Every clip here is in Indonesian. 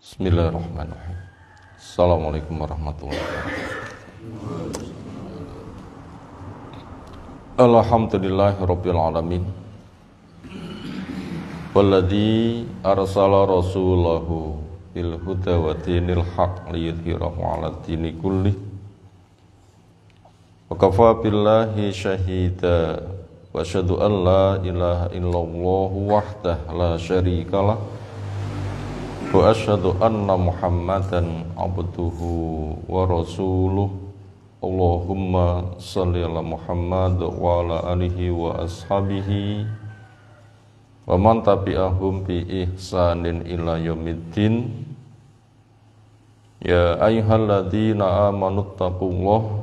Bismillahirrahmanirrahim. Assalamualaikum warahmatullahi wabarakatuh. Alhamdulillahirabbil alamin. Walladzi arsala rasulahu bil huda wa dinil haq liyudhhirahu 'ala dini kullih. Wa kafa billahi syahida wa asyhadu an la ilaha illallah wahdahu la syarikalah. Wa asyhadu anna Muhammadan abduhu wa rasuluh. Allahumma shalli ala Muhammad wa ala alihi wa ashabihi wa man tabi'ahum bi ihsanin ila yaumiddin. Ya ayyuhalladzina amanu taqullaha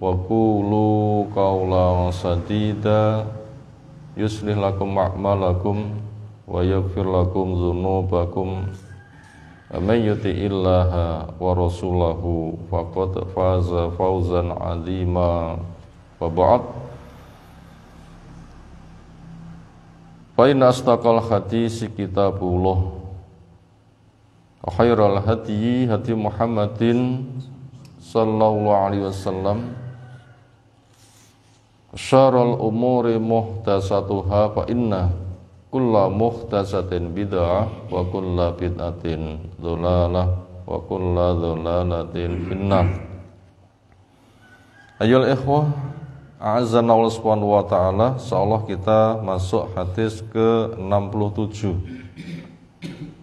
wa qulu qawlan sadida yuslih lakum a'malakum wa yaghfir lakum dzunubakum. Man yuti'illaha wa rasulahu faqad faza fawzan 'azima. Wa ba'd. Fa inna astaqal hadisi kitabullah wa khairal hadyi hadi Muhammadin sallallahu alaihi wasallam. Syarrul umuri muhdatsatuha fa inna kulla muhdatsatin bid'ah wa kulla bid'atin dhalalah wa kulla dhalalatin finnar. Ayyuhal ikhwah, a'azzana Allah subhanahu wa ta'ala. Insyaallah kita masuk hadis ke-67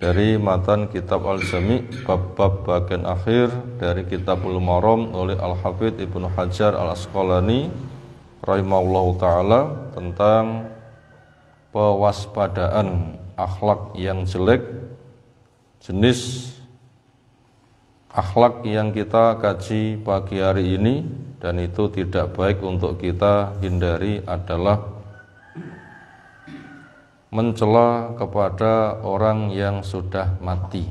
dari matan kitab Al-Jami', bab-bab bagian akhir dari Kitabul Maram oleh Al-Hafidz Ibnu Hajar Al-Asqalani rahimahullahu ta'ala, tentang pewaspadaan akhlak yang jelek, jenis akhlak yang kita kaji pagi hari ini, dan itu tidak baik untuk kita hindari adalah mencela kepada orang yang sudah mati.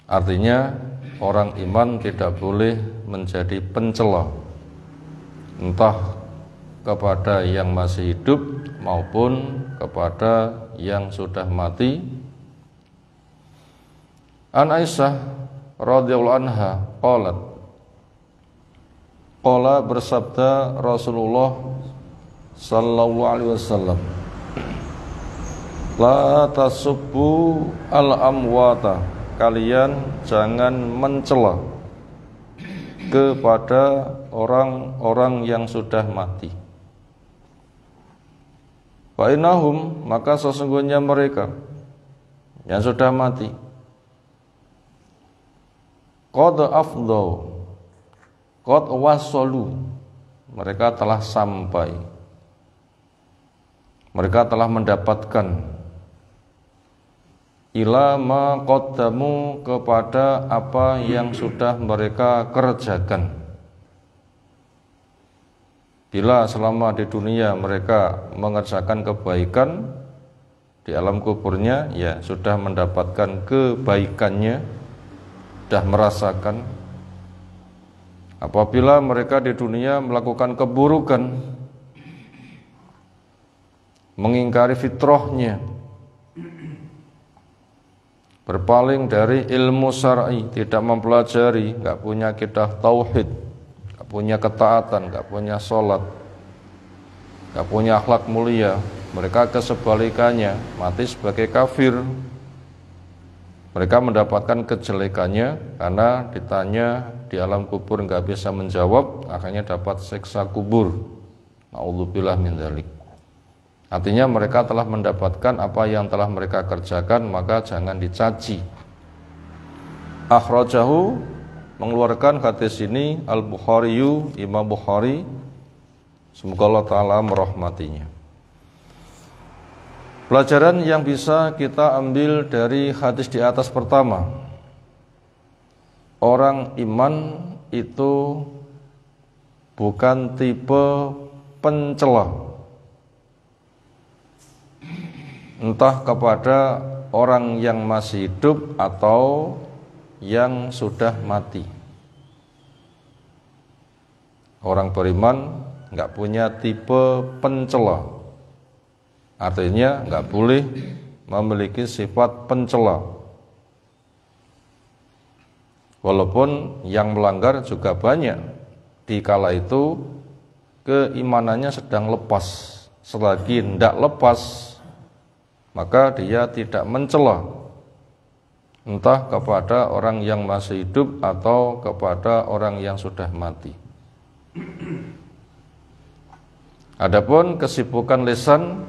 Artinya orang iman tidak boleh menjadi pencela, entah kepada yang masih hidup maupun kepada yang sudah mati. An Aisyah radhiyallahu anha qala bersabda Rasulullah sallallahu alaihi wasallam, la tasubbu al amwata, kalian jangan mencela kepada orang-orang yang sudah mati. Wa innahum, maka sesungguhnya mereka yang sudah mati, qad afdau, qad wasalu, mereka telah sampai, mereka telah mendapatkan, ila ma qaddamu, kepada apa yang sudah mereka kerjakan. Bila selama di dunia mereka mengerjakan kebaikan, di alam kuburnya ya sudah mendapatkan kebaikannya, sudah merasakan. Apabila mereka di dunia melakukan keburukan, mengingkari fitrahnya, berpaling dari ilmu syar'i, tidak mempelajari, enggak punya akidah tauhid, enggak punya ketaatan, enggak punya sholat, enggak punya akhlak mulia, mereka kesebalikannya mati sebagai kafir. Mereka mendapatkan kejelekannya karena ditanya di alam kubur enggak bisa menjawab, akhirnya dapat siksa kubur. Na'udzubillah min dzalik. Artinya mereka telah mendapatkan apa yang telah mereka kerjakan, maka jangan dicaci. Akhrajahu, mengeluarkan hadis ini Al-Bukhariyu, Imam Bukhari, semoga Allah Ta'ala merahmatinya. Pelajaran yang bisa kita ambil dari hadis di atas pertama, orang iman itu bukan tipe pencela, entah kepada orang yang masih hidup atau yang sudah mati. Orang beriman enggak punya tipe pencela, artinya enggak boleh memiliki sifat pencela. Walaupun yang melanggar juga banyak, di kala itu keimanannya sedang lepas. Selagi tidak lepas, maka dia tidak mencela, entah kepada orang yang masih hidup atau kepada orang yang sudah mati. Adapun kesibukan lisan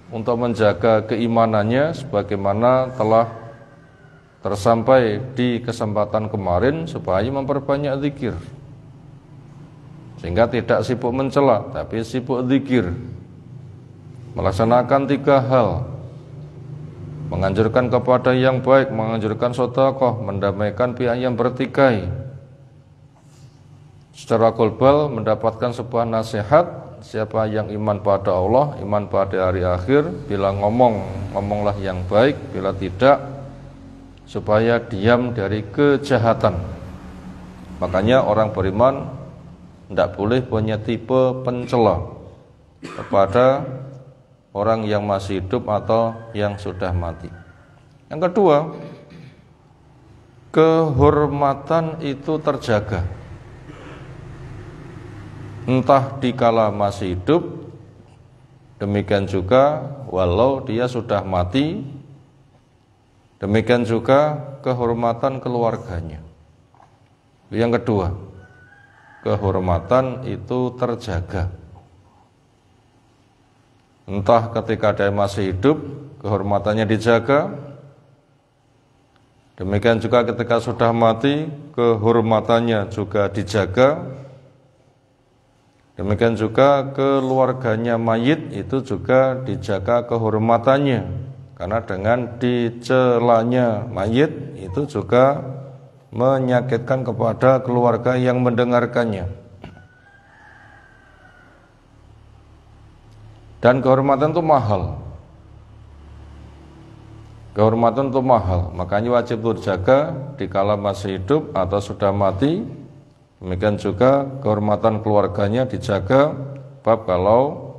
untuk menjaga keimanannya sebagaimana telah tersampai di kesempatan kemarin, supaya memperbanyak zikir, sehingga tidak sibuk mencela tapi sibuk zikir, melaksanakan 3 hal: menganjurkan kepada yang baik, menganjurkan sedekah, mendamaikan pihak yang bertikai. Secara global mendapatkan sebuah nasihat, siapa yang iman pada Allah, iman pada hari akhir, bila ngomong, ngomonglah yang baik, bila tidak, supaya diam dari kejahatan. Makanya orang beriman tidak boleh punya tipe pencela kepada orang yang masih hidup atau yang sudah mati. Yang kedua, kehormatan itu terjaga, entah dikala masih hidup, demikian juga walau dia sudah mati, demikian juga kehormatan keluarganya. Yang kedua, kehormatan itu terjaga, entah ketika dia masih hidup kehormatannya dijaga, demikian juga ketika sudah mati kehormatannya juga dijaga, demikian juga keluarganya mayit itu juga dijaga kehormatannya, karena dengan dicelanya mayit itu juga menyakitkan kepada keluarga yang mendengarkannya. Dan kehormatan itu mahal. Kehormatan itu mahal, makanya wajib terjaga dikala masih hidup atau sudah mati. Demikian juga kehormatan keluarganya dijaga, bab kalau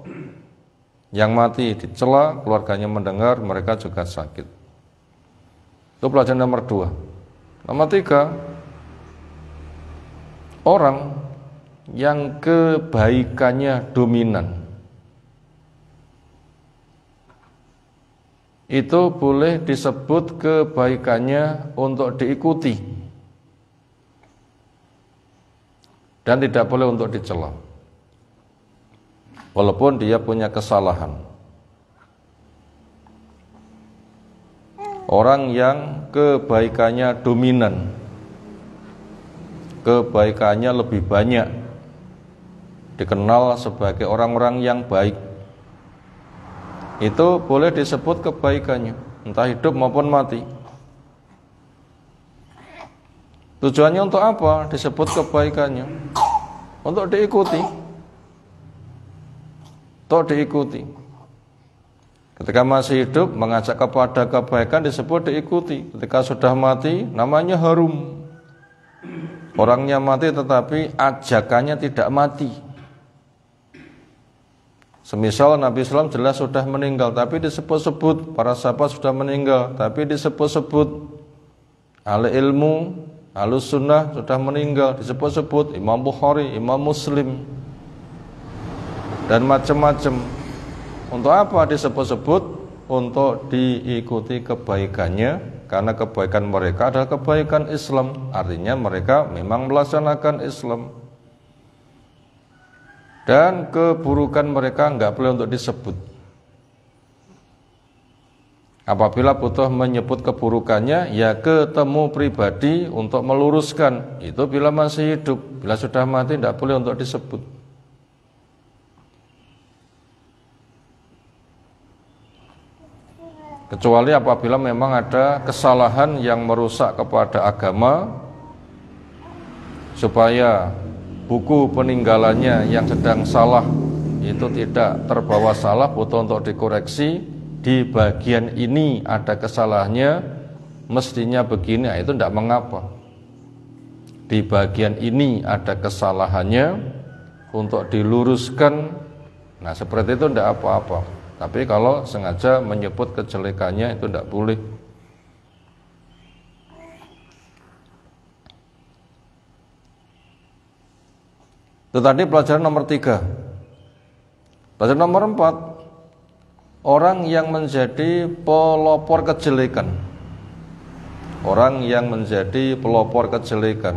yang mati dicela, keluarganya mendengar, mereka juga sakit. Itu pelajaran nomor 2. Nomor 3, orang yang kebaikannya dominan itu boleh disebut kebaikannya untuk diikuti dan tidak boleh untuk dicela, walaupun dia punya kesalahan. Orang yang kebaikannya dominan, kebaikannya lebih banyak, dikenal sebagai orang-orang yang baik, itu boleh disebut kebaikannya, entah hidup maupun mati. Tujuannya untuk apa disebut kebaikannya? Untuk diikuti. Untuk diikuti. Ketika masih hidup mengajak kepada kebaikan disebut diikuti. Ketika sudah mati namanya harum. Orangnya mati tetapi ajakannya tidak mati. Semisal Nabi SAW jelas sudah meninggal, tapi disebut-sebut, para sahabat sudah meninggal, tapi disebut-sebut, ahli ilmu, ahli sunnah sudah meninggal, disebut-sebut, Imam Bukhari, Imam Muslim, dan macam-macam. Untuk apa disebut-sebut? Untuk diikuti kebaikannya, karena kebaikan mereka adalah kebaikan Islam, artinya mereka memang melaksanakan Islam. Dan keburukan mereka enggak boleh untuk disebut. Apabila butuh menyebut keburukannya, ya ketemu pribadi untuk meluruskan. Itu bila masih hidup. Bila sudah mati enggak boleh untuk disebut. Kecuali apabila memang ada kesalahan yang merusak kepada agama, supaya buku peninggalannya yang sedang salah itu tidak terbawa salah, butuh untuk dikoreksi. Di bagian ini ada kesalahannya, mestinya begini, itu tidak mengapa. Di bagian ini ada kesalahannya, untuk diluruskan. Nah seperti itu tidak apa-apa. Tapi kalau sengaja menyebut kejelekannya itu tidak boleh. Itu tadi pelajaran nomor 3. Pelajaran nomor 4, orang yang menjadi pelopor kejelekan. Orang yang menjadi pelopor kejelekan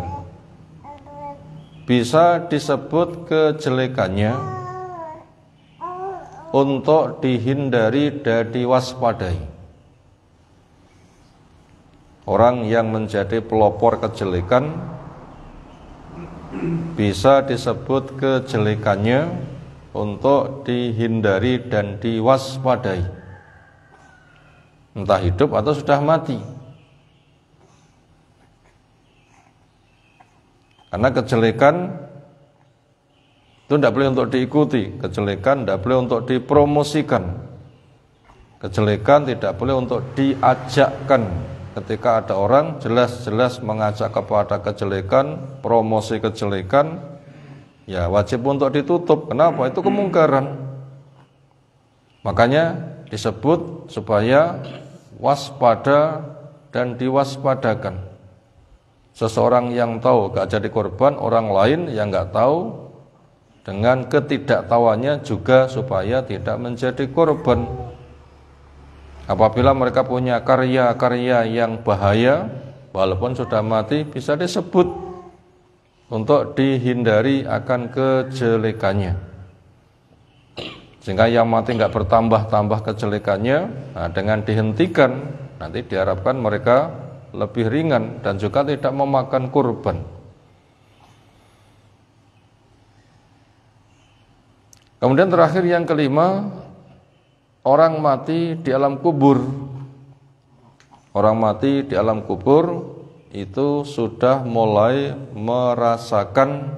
bisa disebut kejelekannya untuk dihindari dan diwaspadai. Orang yang menjadi pelopor kejelekan bisa disebut kejelekannya untuk dihindari dan diwaspadai, entah hidup atau sudah mati. Karena kejelekan itu tidak boleh untuk diikuti, kejelekan tidak boleh untuk dipromosikan, kejelekan tidak boleh untuk diajakkan. Ketika ada orang jelas-jelas mengajak kepada kejelekan, promosi kejelekan, ya wajib untuk ditutup. Kenapa? Itu kemungkaran. Makanya disebut supaya waspada dan diwaspadakan. Seseorang yang tahu gak jadi korban, orang lain yang gak tahu dengan ketidaktahuannya juga supaya tidak menjadi korban. Apabila mereka punya karya-karya yang bahaya, walaupun sudah mati, bisa disebut untuk dihindari akan kejelekannya. Sehingga yang mati gak bertambah-tambah kejelekannya, nah dengan dihentikan, nanti diharapkan mereka lebih ringan dan juga tidak memakan korban. Kemudian terakhir yang kelima, orang mati di alam kubur. Orang mati di alam kubur itu sudah mulai merasakan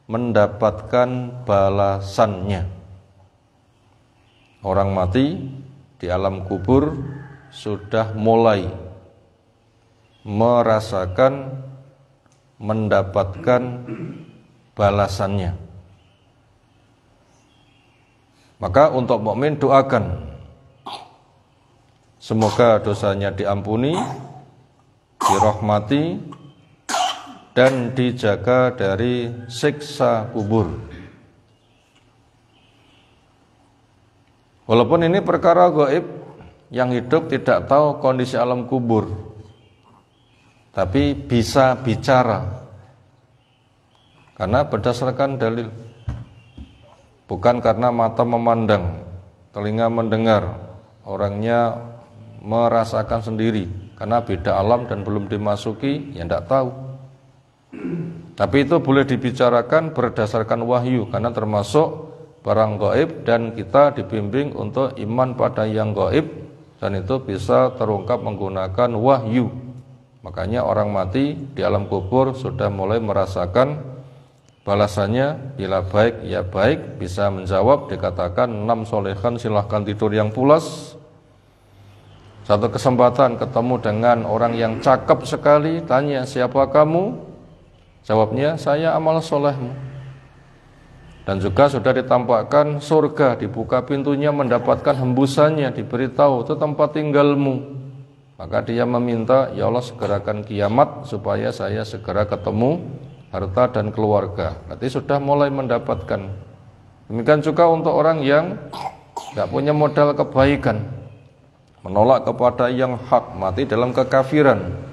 mendapatkan balasannya. Orang mati di alam kubur sudah mulai merasakan mendapatkan balasannya. Maka untuk mukmin doakan semoga dosanya diampuni, dirahmati, dan dijaga dari siksa kubur. Walaupun ini perkara gaib, yang hidup tidak tahu kondisi alam kubur, tapi bisa bicara karena berdasarkan dalil, bukan karena mata memandang, telinga mendengar, orangnya merasakan sendiri karena beda alam dan belum dimasuki, ya tidak tahu. Tapi itu boleh dibicarakan berdasarkan wahyu karena termasuk barang gaib dan kita dibimbing untuk iman pada yang gaib, dan itu bisa terungkap menggunakan wahyu. Makanya orang mati di alam kubur sudah mulai merasakan balasannya. Bila baik ya baik, bisa menjawab, dikatakan 6 solehan silahkan tidur yang pulas. Satu kesempatan ketemu dengan orang yang cakep sekali, tanya siapa kamu? Jawabnya saya amal solehmu. Dan juga sudah ditampakkan surga, dibuka pintunya, mendapatkan hembusannya, diberitahu itu tempat tinggalmu. Maka dia meminta, ya Allah segerakan kiamat supaya saya segera ketemu harta dan keluarga. Nanti sudah mulai mendapatkan. Demikian juga untuk orang yang tidak punya modal kebaikan, menolak kepada yang hak, mati dalam kekafiran.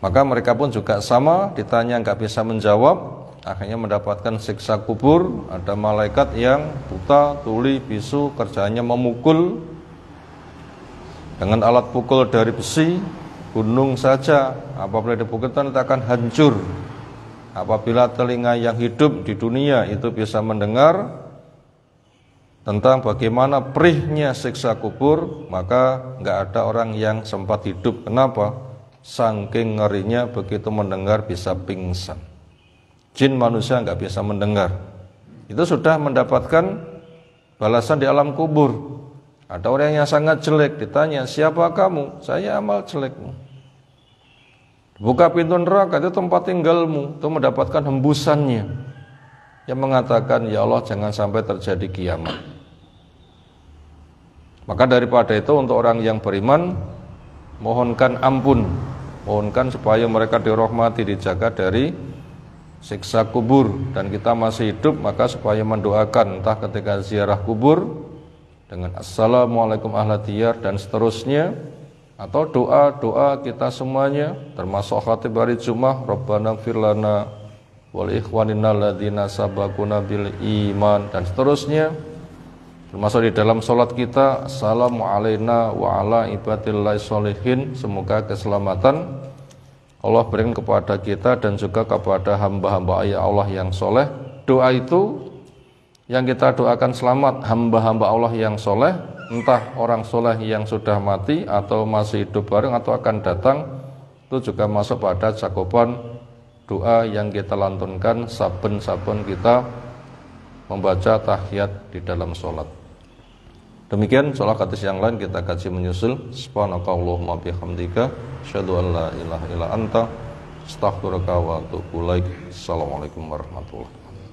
Maka mereka pun juga sama, ditanya nggak bisa menjawab, akhirnya mendapatkan siksa kubur. Ada malaikat yang buta, tuli, bisu, kerjanya memukul dengan alat pukul dari besi. Gunung saja apabila dipukul nanti akan hancur. Apabila telinga yang hidup di dunia itu bisa mendengar tentang bagaimana perihnya siksa kubur, maka nggak ada orang yang sempat hidup. Kenapa? Saking ngerinya, begitu mendengar bisa pingsan. Jin manusia nggak bisa mendengar. Itu sudah mendapatkan balasan di alam kubur. Ada orang yang sangat jelek, ditanya siapa kamu? Saya amal jelekmu. Buka pintu neraka, itu tempat tinggalmu, itu mendapatkan hembusannya. Yang mengatakan, ya Allah jangan sampai terjadi kiamat. Maka daripada itu untuk orang yang beriman, mohonkan ampun, mohonkan supaya mereka dirahmati, dijaga dari siksa kubur. Dan kita masih hidup, maka supaya mendoakan entah ketika ziarah kubur dengan assalamualaikum ahla diyar dan seterusnya, atau doa-doa kita semuanya termasuk khatib hari Jumat, Rabbana ighfir lana wal ikhwanina alladzina sabaquna bil iman dan seterusnya. Termasuk di dalam sholat kita, assalamu alaina wa ala ibadillahi sholihin, semoga keselamatan Allah berikan kepada kita dan juga kepada hamba-hamba Allah yang soleh. Doa itu yang kita doakan selamat hamba-hamba Allah yang soleh, entah orang soleh yang sudah mati atau masih hidup bareng atau akan datang, itu juga masuk pada cakupan doa yang kita lantunkan saben-saben kita membaca tahiyat di dalam sholat. Demikian sholat hadis yang lain kita kaji menyusul. Subhanakallahumma bihamdika asyhadu an la ilaha illa anta astaghfiruka wa atubu ilaik. Assalamualaikum warahmatullahi wabarakatuh.